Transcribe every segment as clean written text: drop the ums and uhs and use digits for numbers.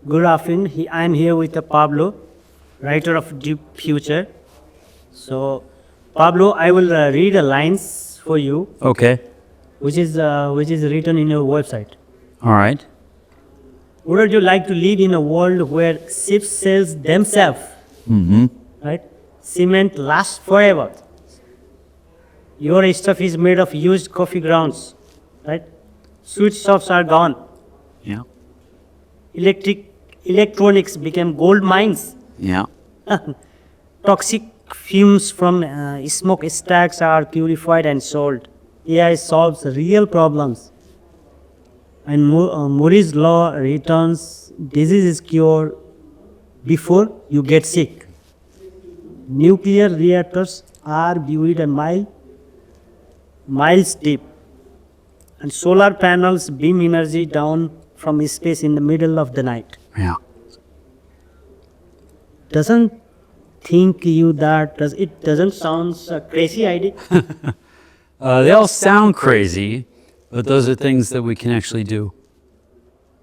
Good afternoon. I am here with Pablo, writer of Deep Future. So, Pablo, I will read the lines for you, Okay. which is written in your website. All right. Would you like to live in a world where ships sail themselves? Right? Cement lasts forever. Your stuff is made of used coffee grounds. Right? Sweet shops are gone. Yeah. Electronics became gold mines. Yeah. Toxic fumes from smokestacks are purified and sold. AI solves real problems. And Murray's law returns disease is cured before you get sick. Nuclear reactors are buried a miles deep. And solar panels beam energy down from space in the middle of the night. Yeah. Doesn't think you that does it doesn't sound a crazy idea? They all sound crazy, but those are things that we can actually do.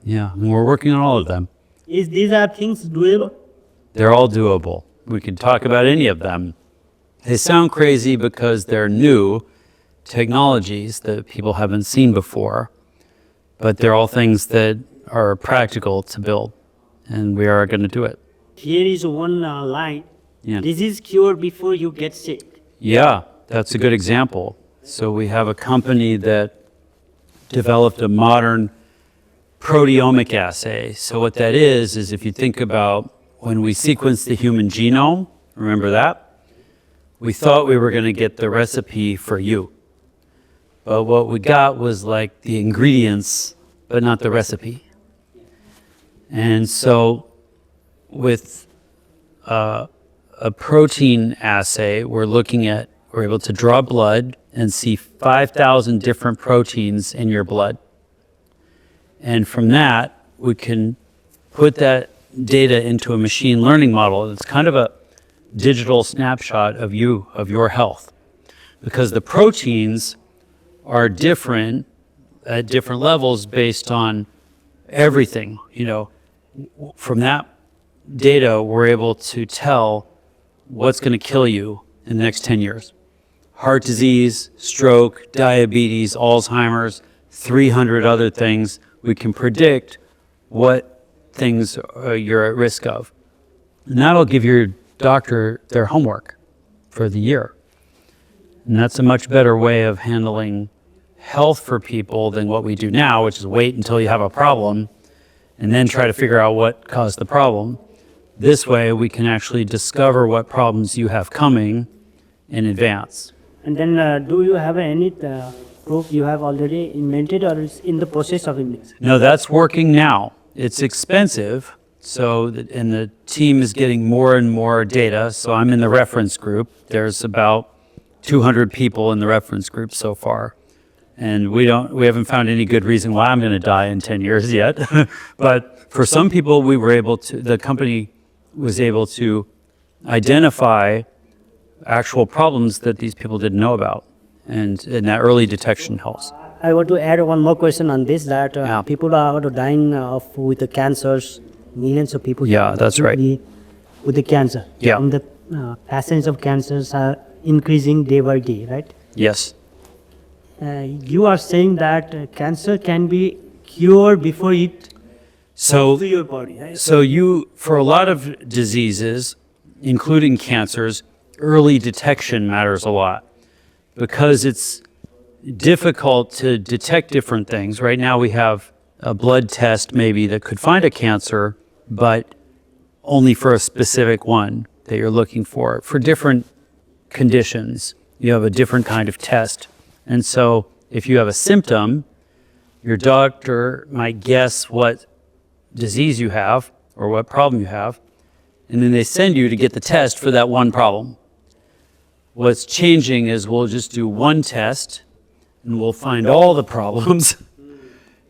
Yeah, and we're working on all of them. These are things doable? They're all doable. We can talk about any of them. They sound crazy because they're new technologies that people haven't seen before, but they're all things that are practical to build, and we are going to do it. Here is one line. Yeah. Disease cured before you get sick. Yeah, that's a good example. So we have a company that developed a modern proteomic assay. So what that is if you think about when we sequenced the human genome, remember that? We thought we were going to get the recipe for you. But what we got was like the ingredients, but not the recipe. And so with a protein assay, we're able to draw blood and see 5,000 different proteins in your blood. And from that, we can put that data into a machine learning model. It's kind of a digital snapshot of you, of your health. Because the proteins are different at different levels based on everything. From that data, we're able to tell what's going to kill you in the next 10 years. Heart disease, stroke, diabetes, Alzheimer's, 300 other things. We can predict what things you're at risk of. And that'll give your doctor their homework for the year. And that's a much better way of handling health for people than what we do now, which is wait until you have a problem and then try to figure out what caused the problem. This way, we can actually discover what problems you have coming in advance. And then do you have any proof you have already invented or is in the process of inventing? No, that's working now. It's expensive, and the team is getting more and more data. So I'm in the reference group. There's about 200 people in the reference group so far. And we haven't found any good reason why I'm going to die in 10 years yet. But for some people, the company was able to identify actual problems that these people didn't know about. And that early detection helps. I want to add one more question on this, that people are dying with the cancers, millions of people. Yeah, that's right. With the cancer. Yeah. And the passage of cancers are increasing day by day, right? Yes. You are saying that cancer can be cured before it goes to your body, right? So for a lot of diseases, including cancers, early detection matters a lot because it's difficult to detect different things. Right now we have a blood test maybe that could find a cancer, but only for a specific one that you're looking for. For different conditions, you have a different kind of test. And so if you have a symptom, your doctor might guess what disease you have or what problem you have, and then they send you to get the test for that one problem. What's changing is we'll just do one test and we'll find all the problems,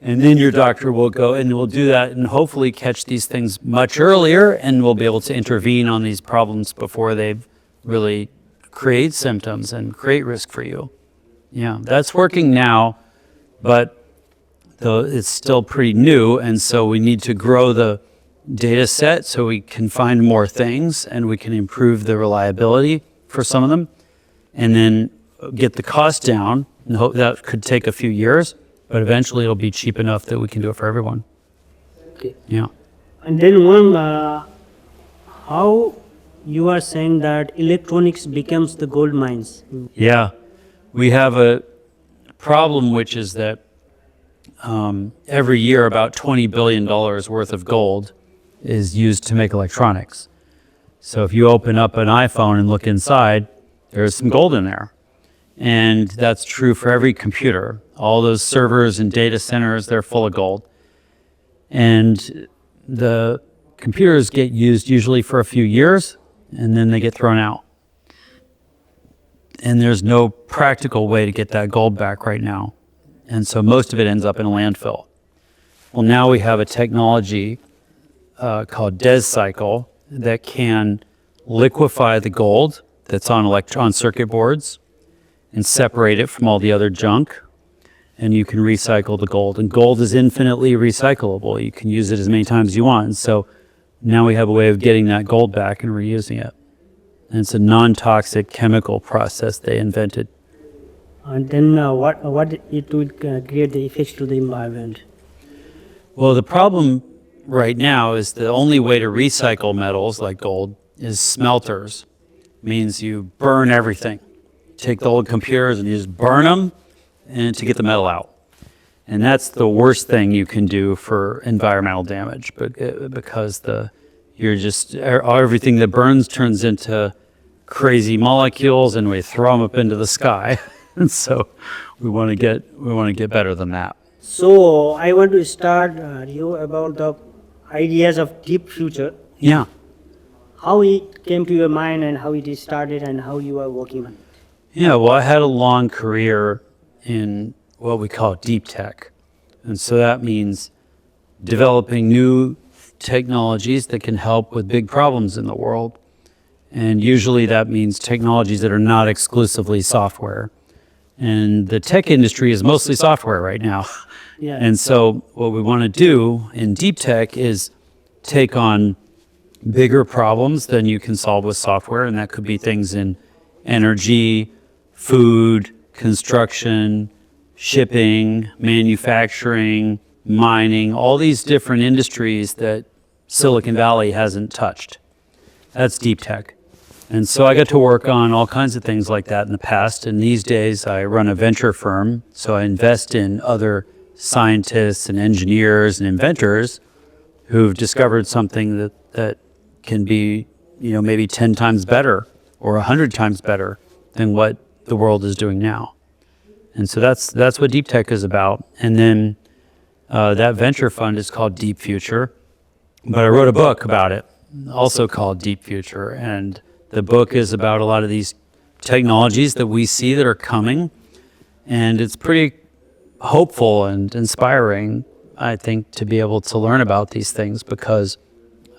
and then your doctor will go and we'll do that and hopefully catch these things much earlier, and we'll be able to intervene on these problems before they've really create symptoms and create risk for you. Yeah, that's working now, but it's still pretty new, and so we need to grow the data set so we can find more things and we can improve the reliability for some of them, and then get the cost down, and hope that could take a few years, but eventually it'll be cheap enough that we can do it for everyone. Okay. Yeah. And then one, how you are saying that electronics becomes the gold mines. Yeah. We have a problem, which is that every year about $20 billion worth of gold is used to make electronics. So if you open up an iPhone and look inside, there's some gold in there. And that's true for every computer. All those servers and data centers, they're full of gold. And the computers get used usually for a few years, and then they get thrown out. And there's no practical way to get that gold back right now. And so most of it ends up in a landfill. Well, now we have a technology called DesCycle that can liquefy the gold that's on circuit boards and separate it from all the other junk, and you can recycle the gold. And gold is infinitely recyclable. You can use it as many times as you want. And so now we have a way of getting that gold back and reusing it. And it's a non-toxic chemical process they invented. And then what it will create the effects to the environment? Well, the problem right now is the only way to recycle metals like gold is smelters. Means you burn everything. Take the old computers and you just burn them and to get the metal out. And that's the worst thing you can do for environmental damage, because everything that burns turns into crazy molecules and we throw them up into the sky. And so we want to get better than that. So I want to start you about the ideas of deep future. Yeah. How it came to your mind and how it is started and how you are working on it. Yeah, well, I had a long career in what we call deep tech. And so that means developing new technologies that can help with big problems in the world. And usually that means technologies that are not exclusively software. And the tech industry is mostly software right now. Yeah. And so what we want to do in deep tech is take on bigger problems than you can solve with software. And that could be things in energy, food, construction, shipping, manufacturing, mining, all these different industries that Silicon Valley hasn't touched. That's deep tech. And so I got to work on all kinds of things like that in the past. And these days I run a venture firm. So I invest in other scientists and engineers and inventors who've discovered something that can be, maybe 10 times better or 100 times better than what the world is doing now. And so that's what deep tech is about. And then that venture fund is called Deep Future. But I wrote a book about it, also called Deep Future. And the book is about a lot of these technologies that we see that are coming. And it's pretty hopeful and inspiring, I think, to be able to learn about these things, because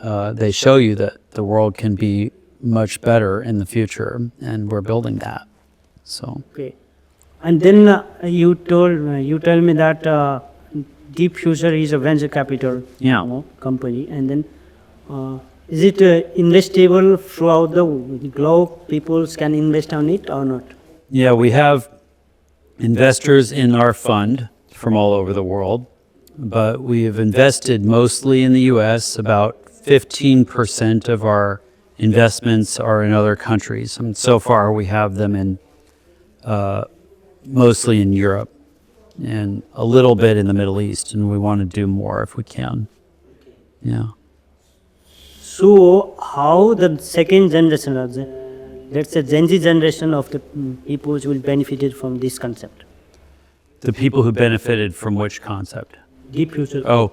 they show you that the world can be much better in the future, and we're building that. So. Okay. And then you tell me that Deep Future is a venture capital company, and then is it investable throughout the globe? People can invest on it or not? Yeah, we have investors in our fund from all over the world, but we have invested mostly in the U.S. About 15% of our investments are in other countries, and so far we have them in mostly in Europe and a little bit in the Middle East, and we want to do more if we can. Yeah. So how the second generation, let's say Gen Z generation of the people will benefited from this concept? The people who benefited from which concept? Deep Future. Oh,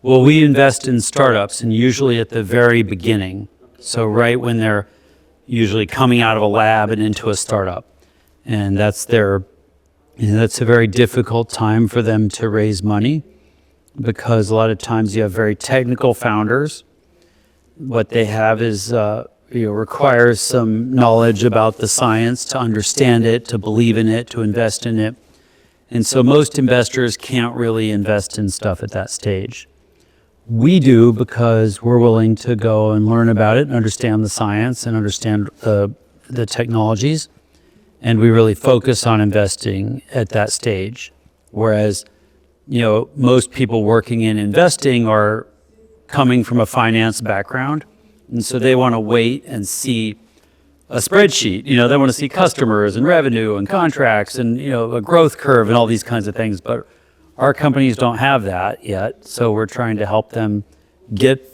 well, we invest in startups, and usually at the very beginning. So right when they're usually coming out of a lab and into a startup. And that's a very difficult time for them to raise money, because a lot of times you have very technical founders. What they have is requires some knowledge about the science to understand it, to believe in it, to invest in it. And so most investors can't really invest in stuff at that stage. We do because we're willing to go and learn about it, and understand the science, and understand the technologies, and we really focus on investing at that stage. Whereas, most people working in investing are coming from a finance background, and so they want to wait and see a spreadsheet. They want to see customers and revenue and contracts and, a growth curve and all these kinds of things. But our companies don't have that yet, so we're trying to help them get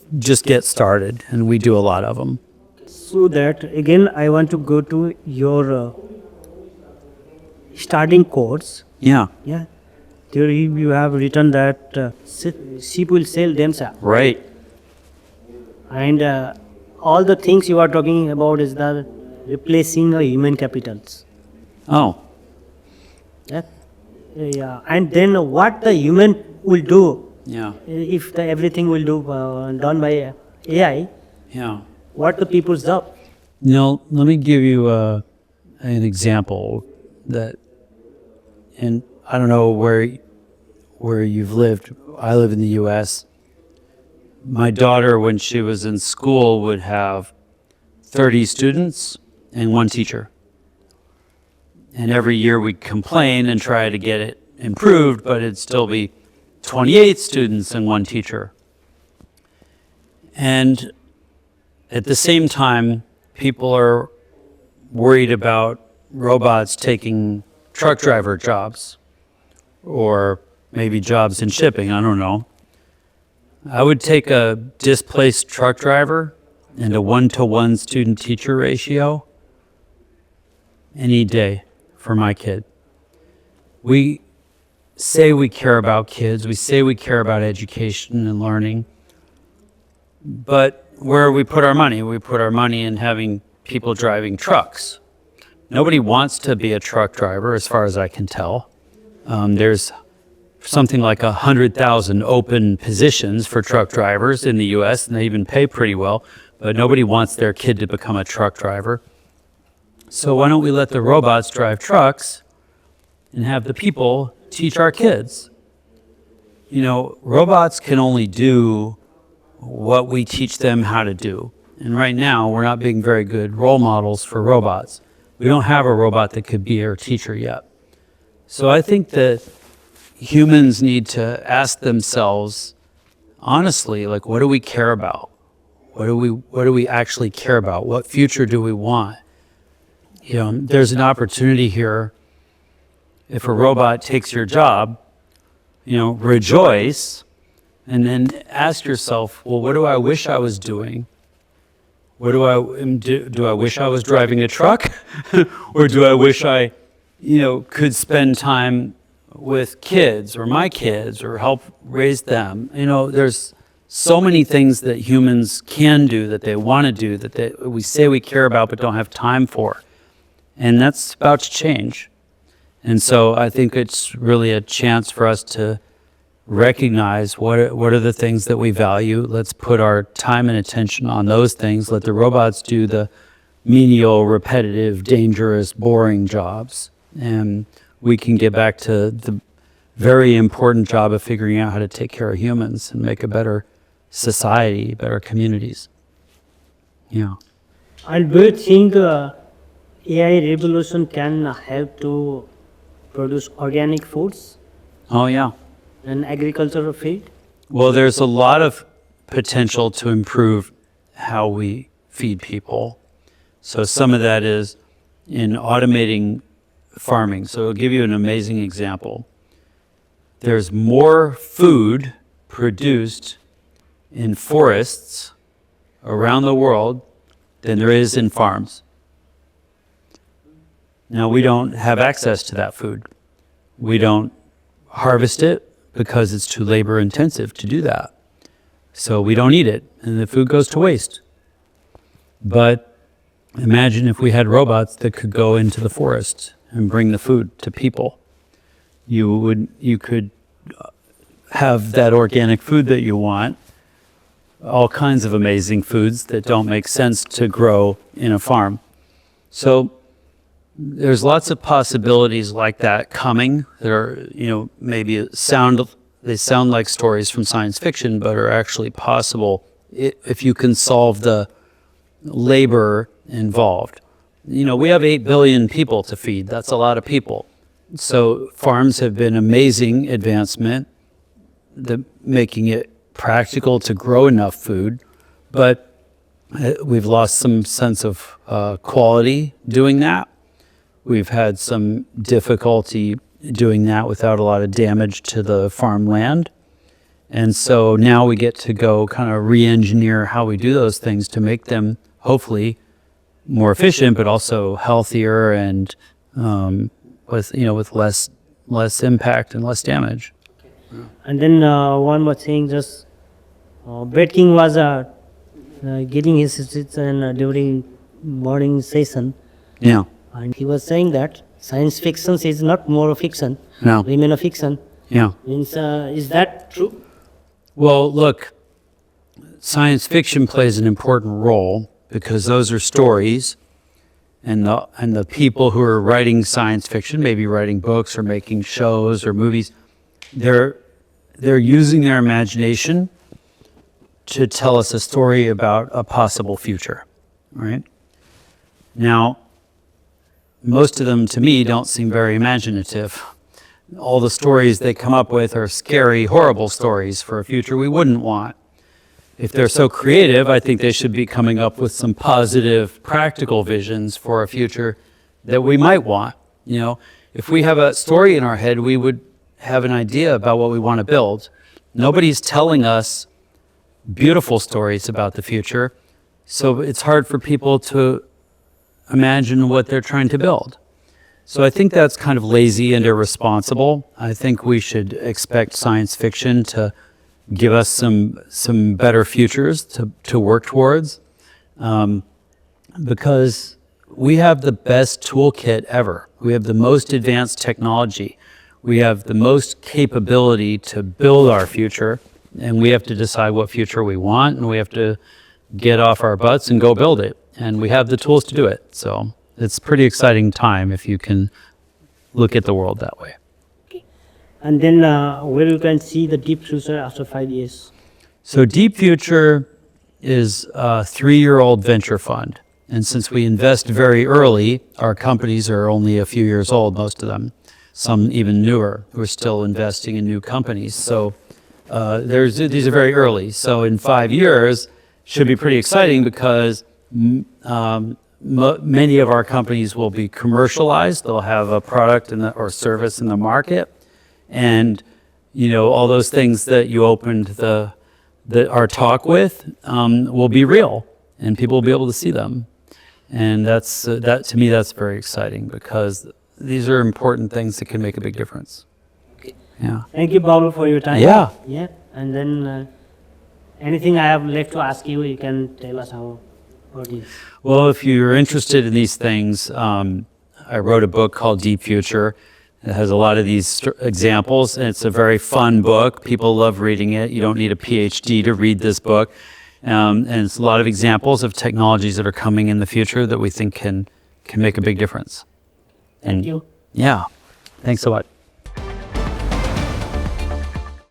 started, and we do a lot of them. So that again, I want to go to your starting course. Yeah. Yeah, there you have written that sheep will sell themselves, Right. and all the things you are talking about is the replacing human capitals. Oh, Yeah, yeah, and then what the human will do yeah. if everything will do done by AI? Yeah. What the people's job? Let me give you an example that, and I don't know where you've lived. I live in the U.S. My daughter, when she was in school, would have 30 students and one teacher. And every year we'd complain and try to get it improved, but it'd still be 28 students and one teacher. And at the same time, people are worried about robots taking truck driver jobs, or maybe jobs in shipping, I don't know. I would take a displaced truck driver and a 1-to-1 student-teacher ratio any day for my kid. We say we care about kids, we say we care about education and learning, but where we put our money? We put our money in having people driving trucks. Nobody wants to be a truck driver, as far as I can tell. There's something like 100,000 open positions for truck drivers in the U.S., and they even pay pretty well, but nobody wants their kid to become a truck driver. So why don't we let the robots drive trucks and have the people teach our kids? Robots can only do what we teach them how to do. And right now, we're not being very good role models for robots. We don't have a robot that could be our teacher yet. So I think that humans need to ask themselves, honestly, like, what do we care about? What do we actually care about? What future do we want? There's an opportunity here. If a robot takes your job, rejoice, and then ask yourself, well, what do I wish I was doing? What do I wish I was driving a truck? Or do I wish I, could spend time with kids or my kids or help raise them? There's so many things that humans can do, that they want to do, that we say we care about but don't have time for. And that's about to change. And so I think it's really a chance for us to recognize what are the things that we value. Let's put our time and attention on those things. Let the robots do the menial, repetitive, dangerous, boring jobs. And we can get back to the very important job of figuring out how to take care of humans and make a better society, better communities. Yeah. And do you think AI revolution can help to produce organic foods Oh, yeah. and agricultural feed? Well, there's a lot of potential to improve how we feed people. So some of that is in automating farming. So I'll give you an amazing example. There's more food produced in forests around the world than there is in farms. Now, we don't have access to that food. We don't harvest it because it's too labor intensive to do that. So we don't eat it, and the food goes to waste. But imagine if we had robots that could go into the forest and bring the food to people. You could have that organic food that you want, all kinds of amazing foods that don't make sense to grow in a farm. So there's lots of possibilities like that coming that are, maybe sound they sound like stories from science fiction, but are actually possible if you can solve the labor involved. You know, we have 8 billion people to feed. That's a lot of people. So farms have been amazing advancement, making it practical to grow enough food, but we've lost some sense of quality doing that. We've had some difficulty doing that without a lot of damage to the farmland. And so now we get to go kind of re-engineer how we do those things to make them hopefully more efficient, but also healthier and with less impact and less damage. And then one more thing, just Brett King was giving his speech during morning session, Yeah. and he was saying that science fiction is not more fiction, No. remain a fiction. Yeah. Means, is that true? Well, look, science fiction plays an important role because those are stories, and the people who are writing science fiction, maybe writing books or making shows or movies, they're using their imagination to tell us a story about a possible future, right? Now, most of them to me don't seem very imaginative. All the stories they come up with are scary, horrible stories for a future we wouldn't want. If they're so creative, I think they should be coming up with some positive, practical visions for a future that we might want. You know, if we have a story in our head, we would have an idea about what we want to build. Nobody's telling us beautiful stories about the future, so it's hard for people to imagine what they're trying to build. So I think that's kind of lazy and irresponsible. I think we should expect science fiction to give us some better futures to work towards, because we have the best toolkit ever. We have the most advanced technology. We have the most capability to build our future, and we have to decide what future we want, and we have to get off our butts and go build it. And we have the tools to do it. So it's a pretty exciting time if you can look at the world that way. And then where you can see the deep future after 5 years? So Deep Future is a 3-year-old venture fund. And since we invest very early, our companies are only a few years old, most of them, some even newer. We're still investing in new companies. So these are very early. So in 5 years, should be pretty exciting because many of our companies will be commercialized. They'll have a product or service in the market. And, you know, all those things that you opened our talk with will be real, and people will be able to see them. And that to me, that's very exciting because these are important things that can make a big difference. Okay. Yeah. Thank you, Pablo, for your time. Yeah. Yeah. And then anything I have left to ask you, you can tell us how it is. Well, if you're interested in these things, I wrote a book called Deep Future. It has a lot of these examples, and it's a very fun book. People love reading it. You don't need a PhD to read this book. And it's a lot of examples of technologies that are coming in the future that we think can make a big difference. Thank you. Yeah. Thanks a lot.